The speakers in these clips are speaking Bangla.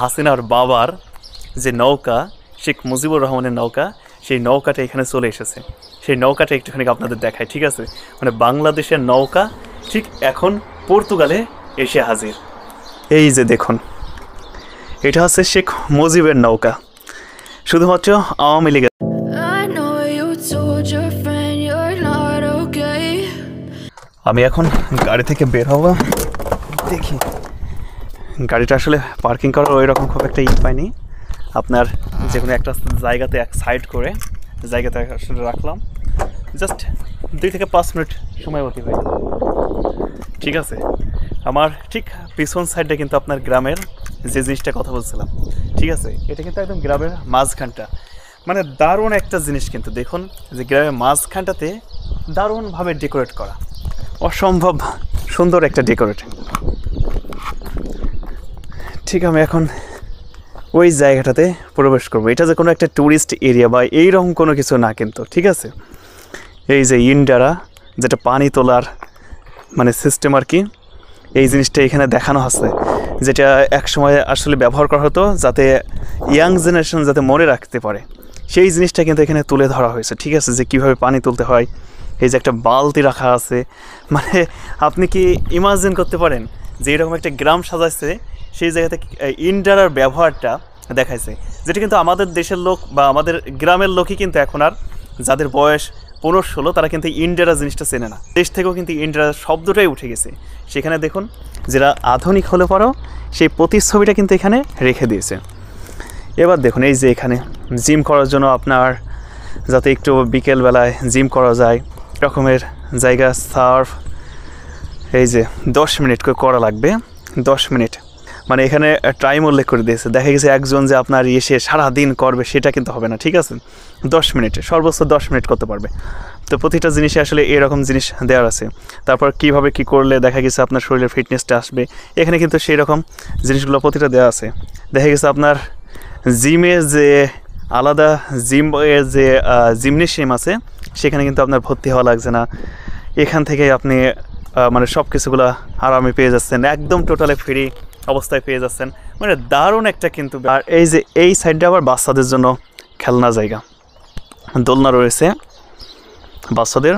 হাসিনার বাবার যে নৌকা শেখ মুজিবুর রহমানের নৌকা সেই নৌকাটা এখানে চলে এসেছে। সেই নৌকাটা একটুখানি আপনাদের দেখায়, ঠিক আছে? মানে বাংলাদেশের নৌকা ঠিক এখন পর্তুগালে এসে হাজির। এই যে দেখুন, এটা হচ্ছে শেখ মুজিবের নৌকা, শুধুমাত্র আওয়ামী লীগের। আমি এখন গাড়ি থেকে বের হব, দেখি গাড়িটা আসলে পার্কিং করার ওই রকম খুব একটা পাইনি। আপনার যে কোনো একটা জায়গাতে এক সাইড করে জায়গাতে আসলে রাখলাম, জাস্ট 2 থেকে 5 মিনিট সময় অতিবাহিত, ঠিক আছে? আমার ঠিক পিছন সাইডটা কিন্তু আপনার গ্রামের যে জিনিসটা কথা বলছিলাম, ঠিক আছে? এটা কিন্তু একদম গ্রামের মাঝখানটা, মানে দারুণ একটা জিনিস। কিন্তু দেখুন যে গ্রামের মাঝখানটাতে দারুণভাবে ডেকোরেট করা, অসম্ভব সুন্দর একটা ডেকোরেট। ঠিক আমি এখন ওই জায়গাটাতে প্রবেশ করবো। এটা যে কোনো একটা ট্যুরিস্ট এরিয়া বা এইরকম কোনো কিছু না কিন্তু, ঠিক আছে? এই যে ইন্ডারা, যেটা পানি তোলার মানে সিস্টেম আর কি, এই জিনিসটা এখানে দেখানো হচ্ছে, যেটা এক সময় আসলে ব্যবহার করা হতো যাতে ইয়াং জেনারেশন যাতে মনে রাখতে পারে, সেই জিনিসটা কিন্তু এখানে তুলে ধরা হয়েছে, ঠিক আছে? যে কীভাবে পানি তুলতে হয়। এই যে একটা বালতি রাখা আছে, মানে আপনি কি ইমাজিন করতে পারেন যে এরকম একটা গ্রাম সাজাইছে, সেই জায়গাতে ইন্ডারার ব্যবহারটা দেখাইছে, যেটা কিন্তু আমাদের দেশের লোক বা আমাদের গ্রামের লোকই কিন্তু এখন আর, যাদের বয়স 15-16, তারা কিন্তু ইন্ডারা জিনিসটা চেনে না। দেশ থেকেও কিন্তু ইন্ডারা শব্দটাই উঠে গেছে। সেখানে দেখুন যারা আধুনিক হলে পরেও সেই প্রতিচ্ছবিটা কিন্তু এখানে রেখে দিয়েছে। এবার দেখুন এই যে এখানে জিম করার জন্য আপনার যাতে একটু বিকেলবেলায় জিম করা যায় রকমের জায়গা, সার্ফ। এই যে 10 মিনিট করে করা লাগবে, 10 মিনিট, মানে এখানে টাইম উল্লেখ করে দিয়েছে। দেখা গেছে একজন যে আপনার এসে সারাদিন করবে সেটা কিন্তু হবে না, ঠিক আছে? 10 মিনিটে সর্বোচ্চ 10 মিনিট করতে পারবে। তো প্রতিটা জিনিসে আসলে এরকম জিনিস দেওয়ার আছে। তারপর কিভাবে কি করলে দেখা গেছে আপনার শরীরের ফিটনেসটা আসবে, এখানে কিন্তু সেই রকম জিনিসগুলো প্রতিটা দেওয়া আছে। দেখা গেছে আপনার জিমে যে আলাদা যে জিমনেশিয়াম আছে, সেখানে কিন্তু আপনার ভর্তি হওয়া লাগছে না। এখান থেকে আপনি মানে সব কিছুগুলো আরামে পেয়ে যাচ্ছেন, একদম টোটালি ফ্রি অবস্থায় পেয়ে যাচ্ছেন, মানে দারুণ একটা কিন্তু। আর এই যে এই সাইডটা আবার বাচ্চাদের জন্য খেলনা জায়গা, দোলনা রয়েছে বাচ্চাদের।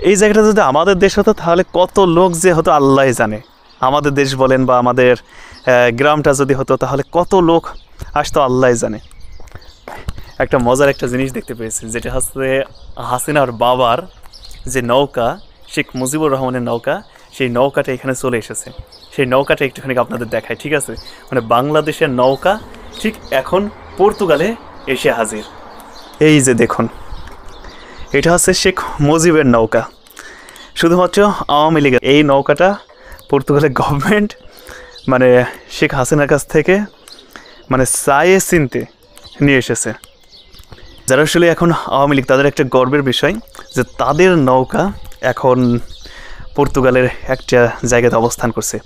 এই জায়গাটা যদি আমাদের দেশ হতো তাহলে কত লোক যে হতো আল্লাহ জানে। আমাদের দেশ বলেন বা আমাদের গ্রামটা যদি হতো তাহলে কত লোক আসতো আল্লাহ জানে। একটা মজার একটা জিনিস দেখতে পেয়েছি, যেটা হচ্ছে হাসিনার বাবার যে নৌকা শেখ মুজিবুর রহমানের নৌকা, সেই নৌকাটা এখানে চলে এসেছে। সেই নৌকাটা একটুখানি আপনাদের দেখায়, ঠিক আছে? মানে বাংলাদেশের নৌকা ঠিক এখন পর্তুগালে এসে হাজির। এই যে দেখুন, এটা হচ্ছে শেখ মুজিবের নৌকা, শুধুমাত্র আওয়ামী লীগের। এই নৌকাটা পর্তুগালের গভর্নমেন্ট মানে শেখ হাসিনার কাছ থেকে মানে চায়ে চিনতে নিয়ে এসেছে। যারা আসলে এখন আওয়ামী লীগ, তাদের একটা গর্বের বিষয় যে তাদের নৌকা এখন পর্তুগালের একটা জায়গাতে অবস্থান করছে।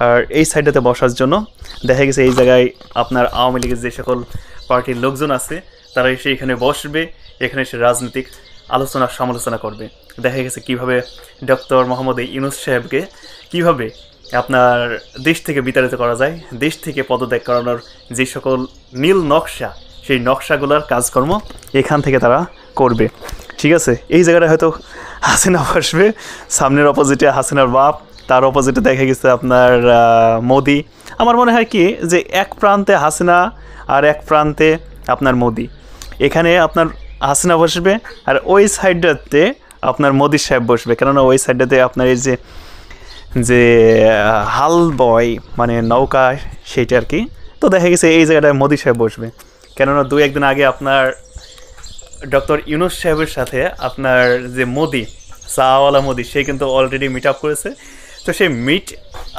আর এই সাইডটাতে বসার জন্য দেখা গেছে এই জায়গায় আপনার আওয়ামী লীগের যে সকল পার্টির লোকজন আছে তারা এসে এখানে বসবে, এখানে এসে রাজনৈতিক আলোচনা সমালোচনা করবে। দেখা গেছে কীভাবে ডক্টর মোহাম্মদ ইউনূস সাহেবকে কীভাবে আপনার দেশ থেকে বিতাড়িত করা যায়, দেশ থেকে পদত্যাগ করানোর যে সকল নীল নকশা, সেই নকশাগুলোর কাজকর্ম এখান থেকে তারা করবে, ঠিক আছে? এই জায়গাটা হয়তো হাসিনা বসবে, সামনের অপোজিটে হাসিনার বাপ, তার অপোজিটে দেখা গেছে আপনার মোদি। আমার মনে হয় কি যে এক প্রান্তে হাসিনা আর এক প্রান্তে আপনার মোদি, এখানে আপনার হাসিনা বসবে আর ওই সাইডটাতে আপনার মোদি সাহেব বসবে। কেননা ওই সাইডটাতে আপনার এই যে হাল বয় মানে নৌকা সেইটা আর কি। তো দেখা গেছে এই জায়গাটায় মোদি সাহেব বসবে, কেননা 2-1 দিন আগে আপনার ডক্টর ইউনূস সাহেবের সাথে আপনার যে মোদি, চাওয়ালা মোদি, সে কিন্তু অলরেডি মিট আপ করেছে। তো সেই মিট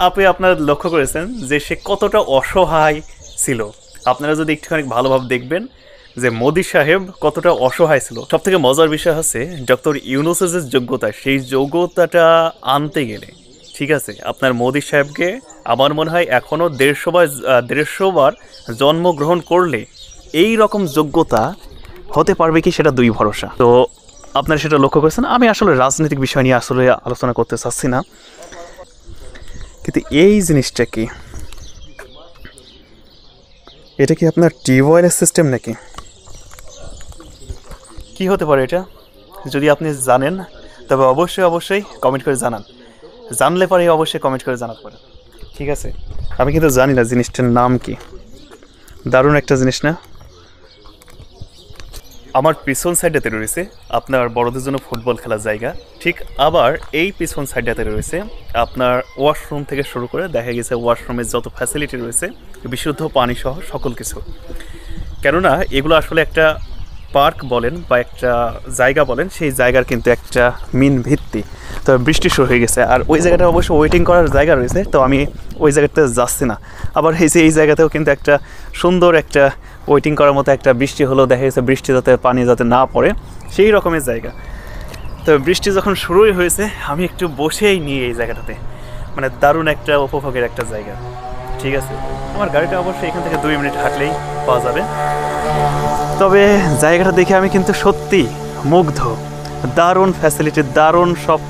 আপে আপনারা লক্ষ্য করেছেন যে সে কতটা অসহায় ছিল। আপনারা যদি একটুখানি ভালোভাবে দেখবেন যে মোদি সাহেব কতটা অসহায় ছিল। সবথেকে মজার বিষয় হচ্ছে ডক্টর ইউনূসের যে যোগ্যতা, সেই যোগ্যতাটা আনতে গেলে, ঠিক আছে, আপনার মোদি সাহেবকে আমার মনে হয় এখনও 150 বার জন্মগ্রহণ করলে এই রকম যোগ্যতা হতে পারবে কি, সেটা 2 ভরসা। তো আপনারা সেটা লক্ষ্য করেছেন। আমি আসলে রাজনৈতিক বিষয় নিয়ে আসলে আলোচনা করতে চাচ্ছি না, কিন্তু এই জিনিসটা কি এটা কি আপনার টিউবওয়েলের সিস্টেম নাকি? কি হতে পারে এটা? যদি আপনি জানেন তবে অবশ্যই কমেন্ট করে জানান। জানলে পরে অবশ্যই কমেন্ট করে জানাতে পারেন, ঠিক আছে? আমি কিন্তু জানি না জিনিসটার নাম কি। দারুণ একটা জিনিস না? আমার পিছন সাইডটাতে রয়েছে আপনার বড়দের জন্য ফুটবল খেলার জায়গা, ঠিক আবার এই পিছন সাইডটাতে রয়েছে আপনার ওয়াশরুম থেকে শুরু করে দেখা গেছে ওয়াশরুমের যত ফ্যাসিলিটি রয়েছে বিশুদ্ধ পানি সহ সকল কিছু। কেননা এগুলো আসলে একটা পার্ক বলেন বা একটা জায়গা বলেন, সেই জায়গার কিন্তু একটা মেন ভিত্তি। তো বৃষ্টি শুরু হয়ে গেছে আর ওই জায়গাটা অবশ্য ওয়েটিং করার জায়গা রয়েছে, তো আমি ওই জায়গাতে যাচ্ছি না। আবার এই জায়গাতেও কিন্তু একটা সুন্দর একটা ওয়েটিং করার মতো একটা বৃষ্টি হলেও দেখা গেছে বৃষ্টি যাতে পানি যাতে না পড়ে সেই রকমের জায়গা। তো বৃষ্টি যখন শুরুই হয়েছে আমি একটু বসেই নিই এই জায়গাটাতে, মানে দারুণ একটা উপভোগের একটা জায়গা, ঠিক আছে? আমার গাড়িটা অবশ্যই এখান থেকে 2 মিনিট হাঁটলেই পাওয়া যাবে। তবে জায়গাটা দেখে আমি কিন্তু সত্যি মুগ্ধ। দারুণ ফ্যাসিলিটি, দারুণ সব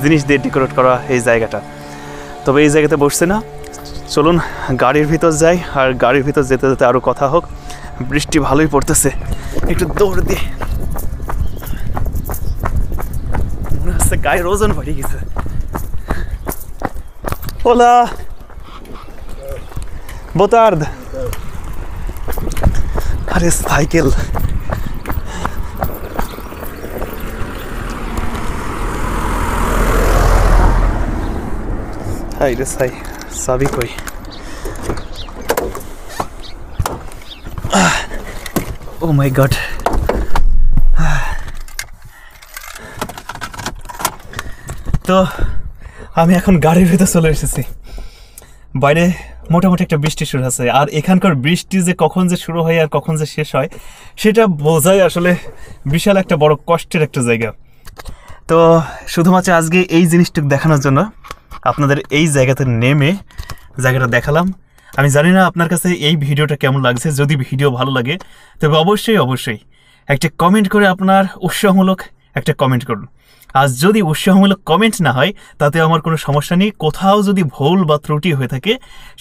জিনিস দিয়ে ডেকোরেট করা এই জায়গাটা। তবে এই জায়গাতে বসছে না, চলুন গাড়ির ভিতর যাই, আর গাড়ির ভিতর যেতে যেতে আরও কথা হোক। বৃষ্টি ভালোই পড়তেছে, একটু দৌড় দিয়ে মনে হচ্ছে গায়ের ওজন বাড়িয়ে গেছে। ওলা বোতার্দ, আরে সাইকেল। হাই রে সাই, চাবি কই? ও মাই গড। তো আমি এখন গাড়ির ভিতরে চলে এসেছি। বাইরে মোটামুটি একটা বৃষ্টি শুরু হচ্ছে, আর এখানকার বৃষ্টি যে কখন যে শুরু হয় আর কখন যে শেষ হয় সেটা বোঝাই আসলে বিশাল একটা বড় কষ্টের একটা জায়গা। তো শুধুমাত্র আজকে এই জিনিসটুকু দেখানোর জন্য আপনাদের এই জায়গাতে নেমে জায়গাটা দেখালাম। আমি জানি না আপনার কাছে এই ভিডিওটা কেমন লাগছে। যদি ভিডিও ভালো লাগে তবে অবশ্যই একটা কমেন্ট করে আপনার উৎসাহমূলক একটা কমেন্ট করুন। আর যদি উৎসাহমূলক কমেন্ট না হয় তাতে আমার কোনো সমস্যা নেই। কোথাও যদি ভুল বা ত্রুটি হয়ে থাকে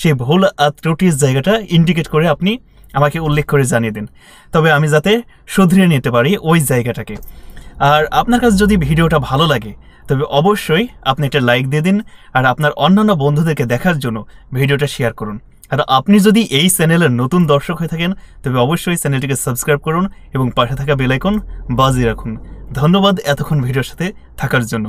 সেই ভুল আর ত্রুটির জায়গাটা ইন্ডিকেট করে আপনি আমাকে উল্লেখ করে জানিয়ে দিন, তবে আমি যাতে শুধরিয়ে নিতে পারি ওই জায়গাটাকে। আর আপনার কাছে যদি ভিডিওটা ভালো লাগে তবে অবশ্যই আপনি একটা লাইক দিয়ে দিন, আর আপনার অন্যান্য বন্ধুদেরকে দেখার জন্য ভিডিওটা শেয়ার করুন। আর আপনি যদি এই চ্যানেলের নতুন দর্শক হয়ে থাকেন তবে অবশ্যই চ্যানেলটিকে সাবস্ক্রাইব করুন এবং পাশে থাকা বেল আইকন বাজিয়ে রাখুন। ধন্যবাদ এতক্ষণ ভিডিওর সাথে থাকার জন্য।